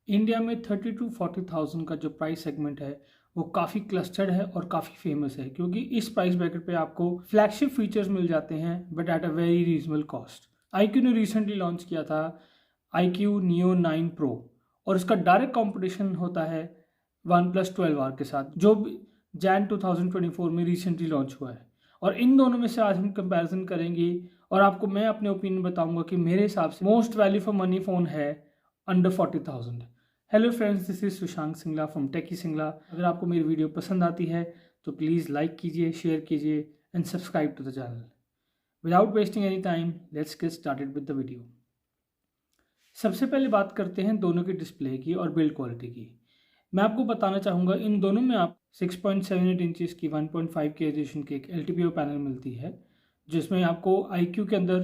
India में 30 to 40,000 का जो प्राइस सेगमेंट है वो काफ़ी क्लस्टर्ड है और काफ़ी फेमस है, क्योंकि इस प्राइस ब्रैकेट पे आपको फ्लैगशिप फीचर्स मिल जाते हैं but at a very reasonable cost. iQOO ने रिसेंटली लॉन्च किया था iQOO Neo 9 Pro और इसका डायरेक्ट कंपटीशन होता है OnePlus 12R के साथ, जो जैन 2024 में रिसेंटली लॉन्च हुआ है। और इन दोनों में से आज हम कंपैरिजन करेंगे और आपको मैं अपने ओपिनियन बताऊंगा कि मेरे हिसाब से most value for money phone है under 40,000। Hello friends, this is Sushank Singla from techy Singla. अगर आपको मेरी वीडियो पसंद आती है तो प्लीज़ लाइक कीजिए, शेयर कीजिए and subscribe to the channel. Without wasting any time, let's get started with the video. सबसे पहले बात करते हैं दोनों की डिस्प्ले की और बिल्ड क्वालिटी की। मैं आपको बताना चाहूँगा इन दोनों में आप 6.78 इंचज़ की 1.5 के रेजोल्यूशन की एक LTPO पैनल मिलती है, जिसमें आपको iQOO के अंदर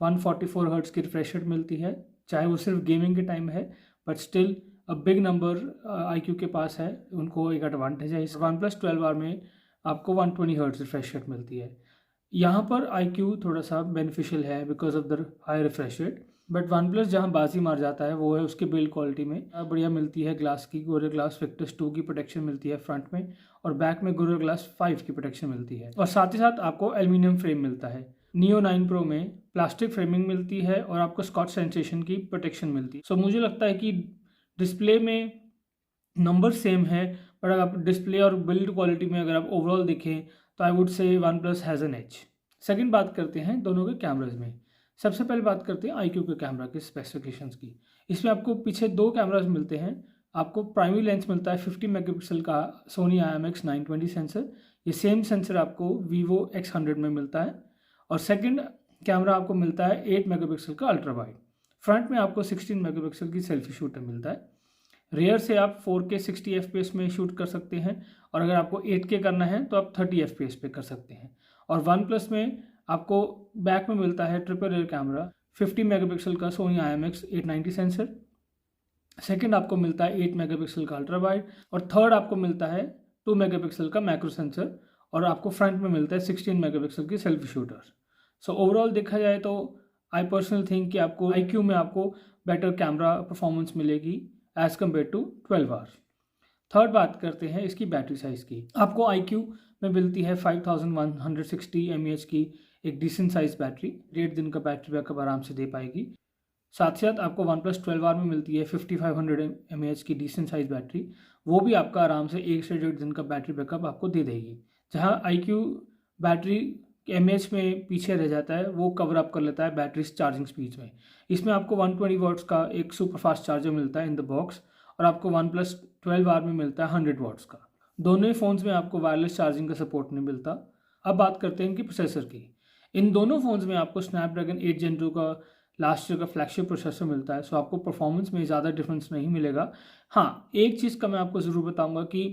144 हर्ट्ज़ की रिफ्रेश रेट मिलती है। चाहे वो सिर्फ गेमिंग के टाइम है but still a big number iQOO के पास है, उनको एक एडवांटेज है। इस OnePlus 12R में आपको 120 हर्ट्ज़ रिफ्रेश रेट मिलती है। यहाँ पर iQOO थोड़ा सा बेनिफिशियल है because of the high refresh rate, but one plus जहाँ बाजी मार जाता है वो है उसके बिल्ड क्वालिटी में। बढ़िया मिलती है ग्लास की, गोरिल्ला ग्लास विक्टस 2 की प्रोटेक्शन मिलती है फ्रंट में, और बैक में गोरिल्ला ग्लास 5 की प्रोटेक्शन मिलती है। और साथ ही साथ आपको एल्यूमिनियम फ्रेम मिलता है। Neo 9 Pro में प्लास्टिक फ्रेमिंग मिलती है और आपको स्कॉच सेंसेशन की प्रोटेक्शन मिलती है। सो मुझे लगता है कि डिस्प्ले में नंबर सेम है, पर अगर आप डिस्प्ले और बिल्ड क्वालिटी में अगर आप ओवरऑल देखें तो I would say OnePlus has an edge. Second बात करते हैं दोनों के कैमराज में। सबसे पहले बात करते हैं iQOO के कैमरा के स्पेसिफिकेशंस की। इसमें आपको पीछे दो कैमराज मिलते हैं। आपको प्राइमरी लेंस मिलता है 50 मेगापिक्सल का Sony IMX 920 सेंसर। ये सेम सेंसर आपको Vivo X100 में मिलता है। और सेकंड कैमरा आपको मिलता है 8 मेगापिक्सल का अल्ट्रा वाइड। फ्रंट में आपको 16 मेगापिक्सल की सेल्फी शूटर मिलता है। रेयर से आप 4K 60 FPS में शूट कर सकते हैं, और अगर आपको 8K करना है तो आप 30 FPS पे कर सकते हैं। और वन प्लस में आपको बैक में मिलता है ट्रिपल रेयर कैमरा 50 मेगापिक्सल का Sony IMX 890 सेंसर। सेकंड आपको मिलता है 8 मेगापिक्सल का अल्ट्रा वाइड, और थर्ड आपको मिलता है 2 मेगापिक्सल का मैक्रो सेंसर, और आपको फ्रंट में मिलता है 16 मेगापिक्सल की सेल्फी शूटर। सो ओवरऑल देखा जाए तो आई पर्सनल थिंक कि आपको iQOO में आपको बेटर कैमरा परफॉर्मेंस मिलेगी as compare to 12R। Third बात करते हैं इसकी बैटरी साइज़ की। आपको iQOO में मिलती है 5160 mAh की एक डिसेंट साइज बैटरी, 1.5 दिन का बैटरी बैकअप आराम से दे पाएगी। साथ ही साथ आपको OnePlus 12R में मिलती है 5500 mAh की डिसेंट साइज बैटरी, वो भी आपका आराम से 1 से 1.5 दिन का बैटरी बैकअप आपको दे देगी। जहाँ iQOO बैटरी mAh में पीछे रह जाता है, वो कवर अप कर लेता है बैटरी चार्जिंग स्पीड में। इसमें आपको 120 वाट्स का एक सुपर फास्ट चार्जर मिलता है इन द बॉक्स, और आपको OnePlus 12R में मिलता है 100 वाट्स का। दोनों ही फ़ोन्स में आपको वायरलेस चार्जिंग का सपोर्ट नहीं मिलता। अब बात करते हैं इनकी प्रोसेसर की। इन दोनों फ़ोन्स में आपको Snapdragon 8 Gen 2 का लास्ट ईयर का फ्लैगशिप प्रोसेसर मिलता है, सो आपको परफॉर्मेंस में ज़्यादा डिफरेंस नहीं मिलेगा। हाँ, एक चीज़ का मैं आपको ज़रूर बताऊंगा कि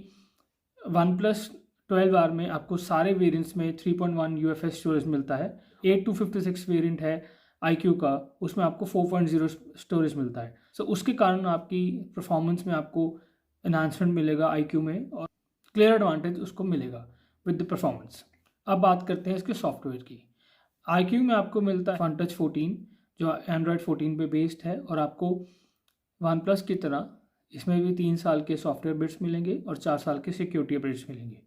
OnePlus 12R में आपको सारे वेरिएंट्स में 3.1 UFS स्टोरेज मिलता है। 8256 वेरिएंट है iQOO का, उसमें आपको 4.0 स्टोरेज मिलता है। सो उसके कारण आपकी परफॉर्मेंस में आपको एनहांसमेंट मिलेगा iQOO में, और क्लियर एडवांटेज उसको मिलेगा विद द परफॉर्मेंस। अब बात करते हैं इसके सॉफ्टवेयर की। iQOO में आपको मिलता है FunTouch 14 जो Android 14 पे बेस्ड है, और आपको OnePlus की तरह इसमें भी 3 साल के सॉफ्टवेयर अपडेट्स मिलेंगे और 4 साल के सिक्योरिटी अपडेट्स मिलेंगे।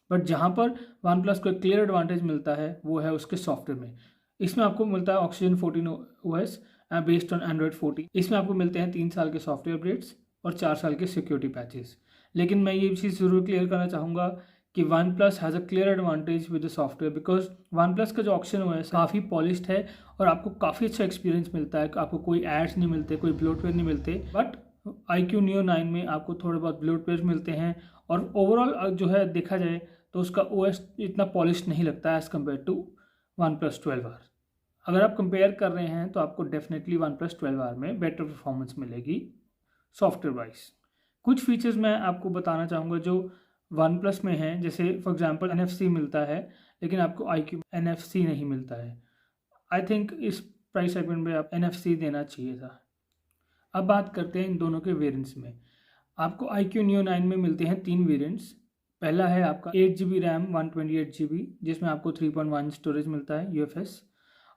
बट जहाँ पर OnePlus को एक क्लियर एडवांटेज मिलता है वो है उसके सॉफ्टवेयर में। इसमें आपको मिलता है Oxygen 14 OS based on Android 14। इसमें आपको मिलते हैं 3 साल के सॉफ्टवेयर अपडेट्स और 4 साल के सिक्योरिटी पैचेस। लेकिन मैं ये चीज़ ज़रूर क्लियर करना चाहूँगा कि OnePlus has a clear advantage with the software, because OnePlus का जो Oxygen OS काफ़ी पॉलिश्ड है और आपको काफ़ी अच्छा एक्सपीरियंस मिलता है। आपको कोई एड्स नहीं मिलते, कोई ब्लोटवेयर नहीं मिलते। बट iQOO Neo 9 में आपको थोड़े बहुत ब्लोटवेयर मिलते हैं, और ओवरऑल जो है देखा जाए तो उसका OS इतना पॉलिश नहीं लगता है as compare to OnePlus 12R। अगर आप कंपेयर कर रहे हैं तो आपको डेफिनेटली OnePlus 12R में बेटर परफॉर्मेंस मिलेगी सॉफ्टवेयर वाइज। कुछ फीचर्स मैं आपको बताना चाहूँगा जो OnePlus में है, जैसे फॉर एग्जांपल NFC मिलता है, लेकिन आपको iQOO NFC नहीं मिलता है। आई थिंक इस प्राइस सेगमेंट में आप NFC देना चाहिए था। अब बात करते हैं इन दोनों के वेरिएंट्स में। आपको iQOO Neo 9 में मिलते हैं 3 वेरिएंट्स। पहला है आपका 8GB रैम 128GB, जिसमें आपको 3.1 स्टोरेज मिलता है UFS,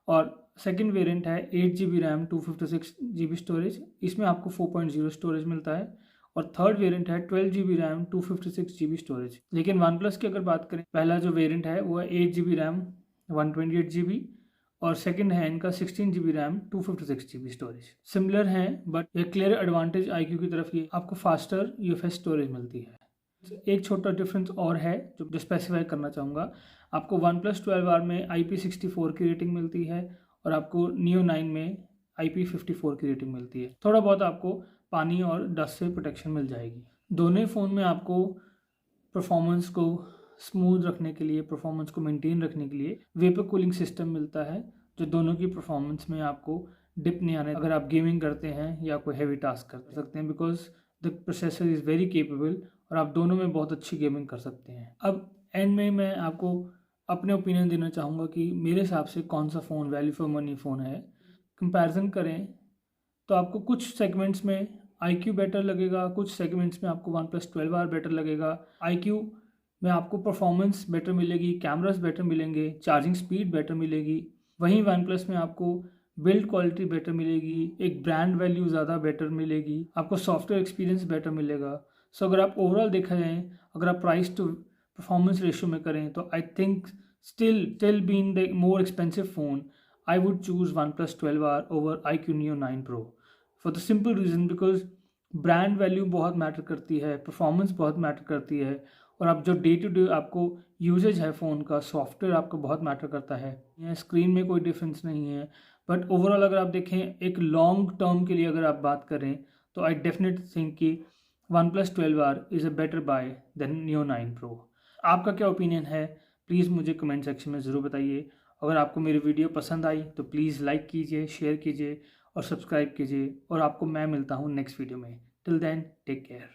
और सेकेंड वेरिएंट है 8 GB रैम 256 GB स्टोरेज, इसमें आपको 4.0 स्टोरेज मिलता है। और थर्ड वेरिएंट है 12 GB रैम 256 GB स्टोरेज। लेकिन वन प्लस की अगर बात करें, पहला जो वेरिएंट है वो है 8 GB रैम 128 GB और सेकंड है इनका 16 GB RAM 256 GB storage. Similar हैं बट ये क्लियर एडवांटेज iQOO की तरफ ये आपको फास्टर UFS स्टोरेज मिलती है। एक छोटा डिफरेंस और है जो स्पेसिफाई करना चाहूँगा, आपको OnePlus 12R में IP64 की रेटिंग मिलती है और आपको Neo 9 में IP54 की रेटिंग मिलती है। थोड़ा बहुत आपको पानी और डस्ट से प्रोटेक्शन मिल जाएगी। दोनों फ़ोन में आपको परफॉर्मेंस को स्मूथ रखने के लिए, परफॉर्मेंस को मेंटेन रखने के लिए वेपर कूलिंग सिस्टम मिलता है, जो दोनों की परफॉर्मेंस में आपको डिप नहीं आने अगर आप गेमिंग करते हैं या कोई हैवी टास्क कर सकते हैं, because the processor is very capable और आप दोनों में बहुत अच्छी गेमिंग कर सकते हैं। अब एंड में मैं आपको अपने ओपिनियन देना चाहूँगा कि मेरे हिसाब से कौन सा phone value for money phone है। कंपैरिजन करें तो आपको कुछ सेगमेंट्स में iQOO बेटर लगेगा, कुछ सेगमेंट्स में आपको OnePlus 12R बेटर लगेगा। iQOO में आपको परफॉर्मेंस बेटर मिलेगी, कैमरास बेटर मिलेंगे, चार्जिंग स्पीड बेटर मिलेगी। वहीं OnePlus में आपको बिल्ड क्वालिटी बेटर मिलेगी, एक ब्रांड वैल्यू ज़्यादा बेटर मिलेगी, आपको सॉफ्टवेयर एक्सपीरियंस बेटर मिलेगा। सो अगर आप ओवरऑल देखा जाए, अगर आप प्राइस टू परफॉर्मेंस रेशियो में करें तो I think still being the more expensive phone, I would choose OnePlus 12R over iQOO Neo 9 Pro for the simple reason because brand value बहुत मैटर करती है, परफॉर्मेंस बहुत मैटर करती है और आप जो डे टू डे आपको यूजेज है फ़ोन का, सॉफ्टवेयर आपको बहुत मैटर करता है। यह स्क्रीन में कोई डिफरेंस नहीं है, बट ओवरऑल अगर आप देखें एक लॉन्ग टर्म के लिए अगर आप बात करें तो आई डेफिनेटली थिंक कि OnePlus 12R is a better buy than Neo 9 Pro। आपका क्या ओपिनियन है, प्लीज़ मुझे कमेंट सेक्शन में ज़रूर बताइए। अगर आपको मेरी वीडियो पसंद आई तो प्लीज़ लाइक कीजिए, शेयर कीजिए और सब्सक्राइब कीजिए और आपको मैं मिलता हूँ नेक्स्ट वीडियो में। Till then take care.